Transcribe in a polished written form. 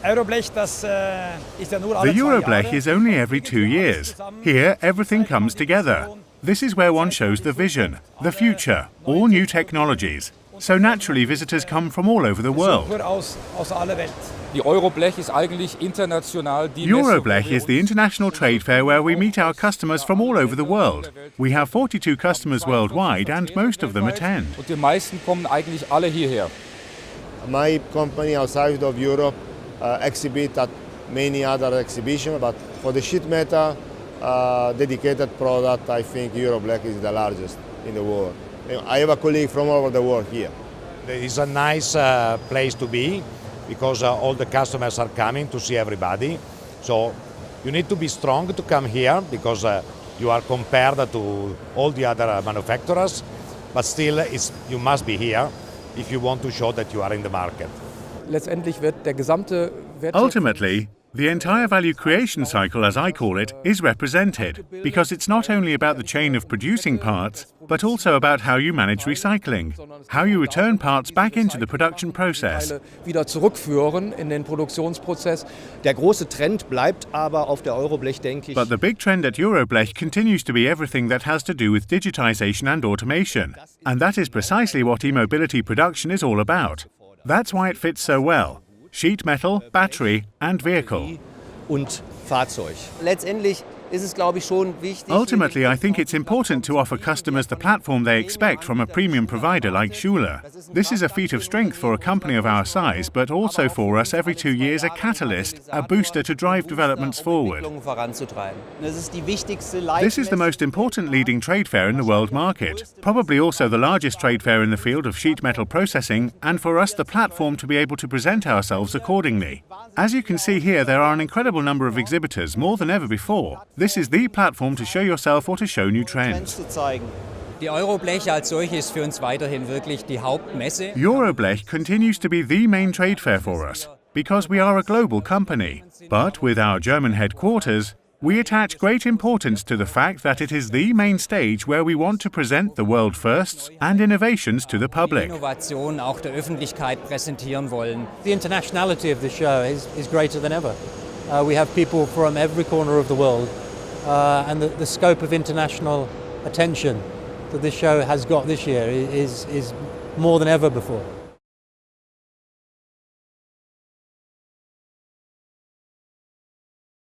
The EuroBLECH is only every 2 years. Here, everything comes together. This is where one shows the vision, the future, all new technologies. So naturally, visitors come from all over the world. EuroBLECH is the international trade fair where we meet our customers from all over the world. We have 42 customers worldwide and most of them attend. My company outside of Europe exhibit at many other exhibitions, but for the sheet metal dedicated product, I think EuroBLECH is the largest in the world. I have a colleague from all over the world here. It's a nice place to be because all the customers are coming to see everybody. So you need to be strong to come here because you are compared to all the other manufacturers, but still you must be here if you want to show that you are in the market. Ultimately, the entire value creation cycle, as I call it, is represented, because it's not only about the chain of producing parts, but also about how you manage recycling, how you return parts back into the production process. Der große Trend bleibt aber auf der EuroBLECH, denke ich. But the big trend at EuroBLECH continues to be everything that has to do with digitization and automation. And that is precisely what e-mobility production is all about. That's why it fits so well. Sheet metal, battery and vehicle. Und Fahrzeug. Letztendlich ist es, glaube ich, schon wichtig. Ultimately, I think it's important to offer customers the platform they expect from a premium provider like Schuler. This is a feat of strength for a company of our size, but also for us every 2 years a catalyst, a booster to drive developments forward. This is the most important leading trade fair in the world market, probably also the largest trade fair in the field of sheet metal processing, and for us the platform to be able to present ourselves accordingly. As you can see here, there are an incredible number of exhibitors, more than ever before. This is the platform to show yourself or to show new trends. Die EuroBLECH als solche ist für uns weiterhin wirklich die Hauptmesse. EuroBLECH continues to be the main trade fair for us, because we are a global company. But with our German headquarters, we attach great importance to the fact that it is the main stage where we want to present the world firsts and innovations to the public. Innovation auch der Öffentlichkeit präsentieren wollen. The internationality of the show is greater than ever. We have people from every corner of the world, and the scope of international attention that this show has got this year is more than ever before.